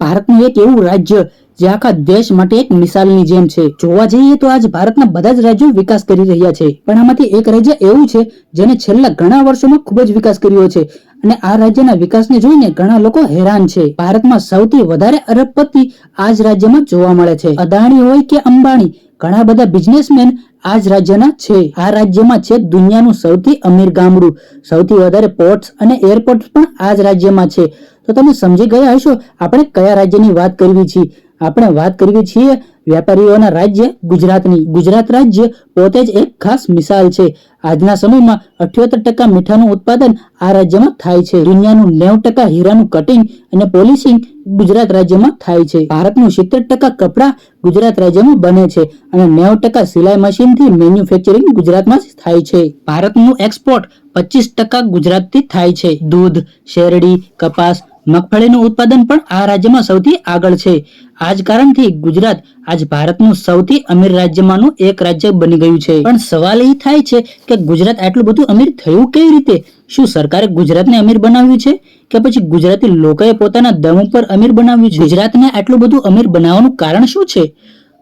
ભારતનું એક એવું રાજ્ય જે આખા દેશ માટે એક મિસાલની જેમ છે। જોવા જઈએ તો આજ ભારતના બધા જ રાજ્યો વિકાસ કરી રહ્યા છે, પણ આમાંથી એક રાજ્ય એવું છે જેને છેલ્લા ઘણા વર્ષોમાં ખૂબ જ વિકાસ કર્યો છે અને આ રાજ્યના વિકાસને જોઈને ઘણા લોકો હેરાન છે। ભારતમાં સૌથી વધારે અરબપતિ આ જ રાજ્યમાં જોવા મળે છે। અદાણી હોય કે અંબાણી, ઘણા બધા બિઝનેસમેન આ જ રાજ્યના છે। આ રાજ્યમાં છે દુનિયાનું સૌથી અમીર ગામડું, સૌથી વધારે પોર્ટ્સ અને એરપોર્ટ પણ આ જ રાજ્યમાં છે। તો તમે સમજી ગયા હશો આપણે કયા રાજ્યની વાત કરવી છે। આપણે વાત કરવી છીએ વેપારીઓના રાજ્ય ગુજરાતની। ગુજરાત રાજ્ય પોતે જ એક ખાસ મિસાલ છે। આજના સમયમાં 78% મીઠાનું ઉત્પાદન આ રાજ્યમાં થાય છે। દુનિયાનું 90% હીરાનું કટિંગ અને પોલિશિંગ ગુજરાત રાજ્યમાં થાય છે। ભારતનું 70% કપડા ગુજરાત રાજ્યમાં બને છે અને 90% સિલાઈ મશીનથી મેન્યુફેક્ચરિંગ ગુજરાતમાં જ થાય છે। ભારતનું એક્સપોર્ટ 25% ગુજરાતથી થાય છે। દૂધ, શેરડી, કપાસ, મગફળીનું ઉત્પાદન પણ આ રાજ્યમાં સૌથી આગળ છે। આ જ કારણથી ગુજરાત આજ ભારતનું સૌથી અમીર રાજ્યમાંનું એક રાજ્ય બની ગયું છે। પણ સવાલ એ થાય છે કે ગુજરાત આટલું બધું અમીર થયું કેવી રીતે? શું સરકારે ગુજરાતને અમીર બનાવ્યું છે કે પછી ગુજરાતી લોકોએ પોતાના દમ ઉપર અમીર બનાવ્યું છે? ગુજરાતને આટલું બધું અમીર બનાવવાનું કારણ શું છે?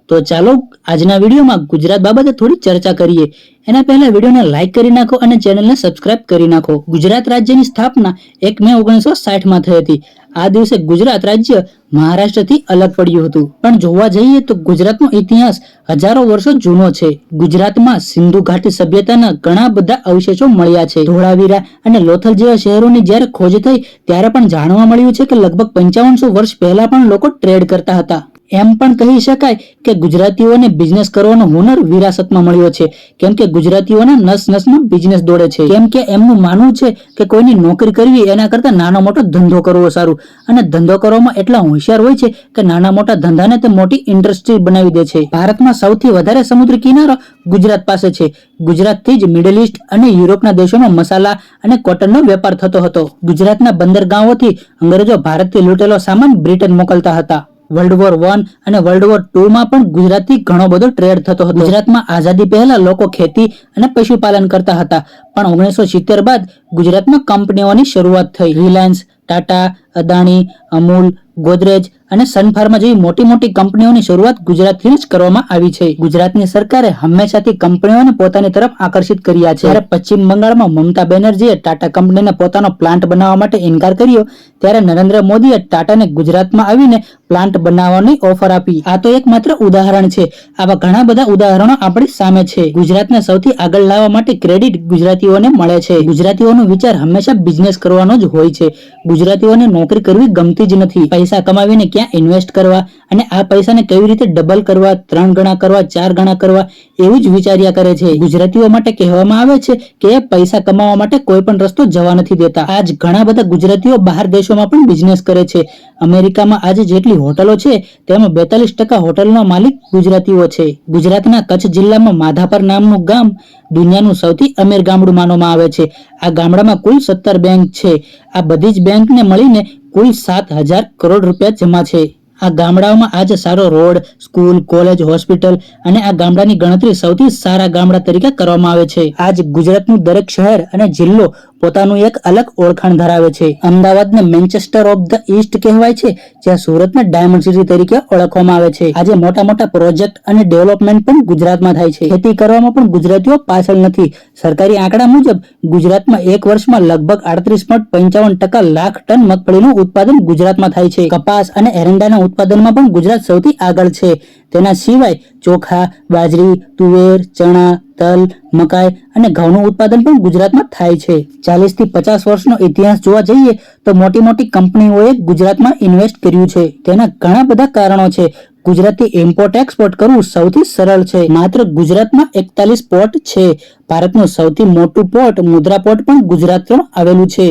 તો ચાલો આજના વિડીયોમાં ગુજરાત બાબતે થોડી ચર્ચા કરીએ। એના પહેલા વિડીયોને લાઈક કરી નાખો અને ચેનલને સબસ્ક્રાઇબ કરી નાખો। ગુજરાત રાજ્યની સ્થાપના 1 મે 1960માં થઈ હતી। આ દિવસે ગુજરાત રાજ્ય મહારાષ્ટ્રથી અલગ પડ્યું હતું। પણ જોવા જઈએ તો ગુજરાતનો ઇતિહાસ હજારો વર્ષો જૂનો છે। ગુજરાતમાં સિંધુ ઘાટી સભ્યતાના ઘણા બધા અવશેષો મળ્યા છે। ધોળાવીરા અને લોથલ જેવા શહેરોની જ્યારે ખોજ થઈ ત્યારે પણ જાણવા મળ્યું છે કે લગભગ 5500 વર્ષ પહેલા પણ લોકો ટ્રેડ કરતા હતા। એમ પણ કહી શકાય કે ગુજરાતીઓને બિઝનેસ કરવાનો હુનર વિરાસતમાં મળ્યો છે, કેમ કે ગુજરાતીઓના નસ નસમાં બિઝનેસ દોડે છે। કેમ કે એમનું માનવું છે કે કોઈની નોકરી કરવી એના કરતા નાનો મોટો ધંધો કરવો સારું, અને ધંધો કરવામાં એટલા હોશિયાર હોય છે કે નાના મોટા ધંધાને તે મોટી ઇન્ડસ્ટ્રી બનાવી દે છે। ભારતમાં સૌથી વધારે સમુદ્રી કિનારો ગુજરાત પાસે છે। ગુજરાતથી જ મિડલ ઈસ્ટ અને યુરોપના દેશોમાં મસાલા અને કોટનનો વેપાર થતો હતો। ગુજરાતના બંદરગાહોથી અંગ્રેજો ભારતથી લૂંટેલો સામાન બ્રિટન મોકલતા હતા। વર્લ્ડ વોર 1 અને વર્લ્ડ વોર 2 માં પણ ગુજરાતથી ઘણો બધો ટ્રેડ થતો હતો। ગુજરાતમાં આઝાદી પહેલા લોકો ખેતી અને પશુપાલન કરતા હતા, પણ 1970 બાદ ગુજરાતમાં કંપનીઓની શરૂઆત થઈ। રિલાયન્સ, ટાટા, અદાણી, અમૂલ, ગોદરેજ અને સન ફાર્મા જેવી મોટી મોટી કંપનીઓની શરૂઆત ગુજરાતથી જ કરવામાં આવી છે। ગુજરાતની સરકારે હંમેશાથી કંપનીઓને પોતાની તરફ આકર્ષિત કર્યા છે। જ્યારે પશ્ચિમ બંગાળમાં મમતા બેનર્જીએ ટાટા કંપનીને પોતાનો પ્લાન્ટ બનાવવા માટે ઇનકાર કર્યો, ત્યારે નરેન્દ્ર મોદીએ ટાટાને ગુજરાતમાં આવીને પ્લાન્ટ બનાવવાની ઓફર આપી। આ તો એક માત્ર ઉદાહરણ છે, આવા ઘણા બધા ઉદાહરણો આપણી સામે છે। ગુજરાતને સૌથી આગળ લાવવા માટે ક્રેડિટ ગુજરાતીઓને મળે છે। ગુજરાતીઓનો વિચાર હંમેશા બિઝનેસ કરવાનો જ હોય છે। ગુજરાતીઓને નોકરી કરવી ગમતી જ નથી। પૈસા કમાવીને ક્યાં ઇન્વેસ્ટ કરવા અને આ પૈસાને કેવી રીતે ડબલ કરવા, 3 ગણા કરવા, 4 ગણા કરવા એવું જ વિચાર્યા કરે છે। ગુજરાતીઓ માટે કહેવામાં આવે છે કે પૈસા કમાવા માટે કોઈ પણ રસ્તો જવા નથી દેતા। આજ ઘણા બધા ગુજરાતીઓ બહાર દેશોમાં પણ બિઝનેસ કરે છે। અમેરિકામાં આજે જેટલી હોટલો છે તેમાં 42% હોટલનો માલિક ગુજરાતીઓ છે। ગુજરાતના કચ્છ જિલ્લામાં માધાપર નામનું ગામ દુનિયાનું સૌથી અમીર ગામડું માનવામાં આવે છે। આ ગામડામાં કુલ 17 બેંક છે। આ બધી જ બેંકને મળીને કુલ 7000 કરોડ રૂપિયા જમા છે। આ ગામડાઓમાં આજે સારો રોડ, સ્કૂલ, કોલેજ, હોસ્પિટલ અને આ ગામડાની ગણતરી સૌથી સારા ગામડા તરીકે કરવામાં આવે છે। આજ ગુજરાતનું દરેક શહેર અને જિલ્લો પોતાનું એક અલગ ઓળખાણ ધરાવે છે। અમદાવાદને મેન્ચેસ્ટર ઓફ ધ ઈસ્ટ કહેવાય છે, જ્યાં સુરતને ડાયમંડ સિટી તરીકે ઓળખવામાં આવે છે। આજે મોટા મોટા પ્રોજેક્ટ અને ડેવલપમેન્ટ પણ ગુજરાતમાં થાય છે। ખેતી કરવામાં પણ ગુજરાતીઓ પાછળ નથી। સરકારી આંકડા મુજબ ગુજરાતમાં એક વર્ષમાં લગભગ 38.55% લાખ ટન મગફળીનું ઉત્પાદન ગુજરાતમાં થાય છે। કપાસ અને એરંડાના ઉત્પાદનમાં પણ ગુજરાત સૌથી આગળ છે। તેના સિવાય ચોખા, બાજરી, તુવેર, ચણા, તલ, મકાઈ અને ઘઉંનું ઉત્પાદન પણ ગુજરાતમાં થાય છે। 40 થી 50 વર્ષનો ઇતિહાસ જોવા જઈએ તો મોટી મોટી કંપનીઓએ ગુજરાતમાં ઇન્વેસ્ટ કર્યું છે। તેના ઘણા બધા કારણો છે। ગુજરાતથી ઇમ્પોર્ટ એક્સપોર્ટ કરવું સૌથી સરળ છે। માત્ર ગુજરાતમાં 41 પોર્ટ છે। ભારતનું સૌથી મોટું પોર્ટ મુદ્રા પોર્ટ પણ ગુજરાતમાં આવેલું છે।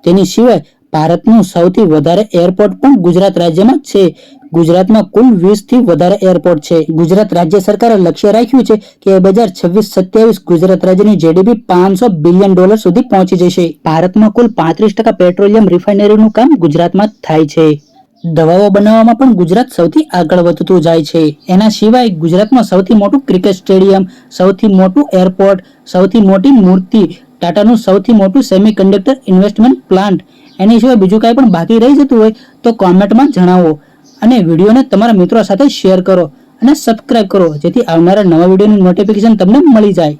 તેની સિવાય ભારતનું સૌથી વધારે એરપોર્ટ પણ ગુજરાત રાજ્યમાં છે। ગુજરાતમાં કુલ 20 થી વધારે એરપોર્ટ છે। ગુજરાત રાજ્ય સરકારે લક્ષ્ય રાખ્યું છે કે 2026-27 ગુજરાત રાજ્યની જીડીપી $500 બિલિયન સુધી પહોંચી જશે। ભારતમાં કુલ 35% પેટ્રોલિયમ રિફાઇનરીનું કામ ગુજરાતમાં થાય છે। દવાઓ બનાવવામાં પણ ગુજરાત સૌથી આગળ વધતું જાય છે। એના સિવાય ગુજરાતમાં સૌથી મોટું ક્રિકેટ સ્ટેડિયમ, સૌથી મોટું એરપોર્ટ, સૌથી મોટી મૂર્તિ, ટાટાનું સૌથી મોટું સેમિકન્ડક્ટર ઇન્વેસ્ટમેન્ટ પ્લાન્ટ, એની સિવાય બીજું કાંઈ પણ બાકી રહી જતું હોય તો કોમેન્ટમાં જણાવો। અને વિડીયોને તમારા મિત્રો સાથે શેર કરો અને સબસ્ક્રાઇબ કરો, જેથી આવનારા નવા વિડીયોની નોટિફિકેશન તમને મળી જાય.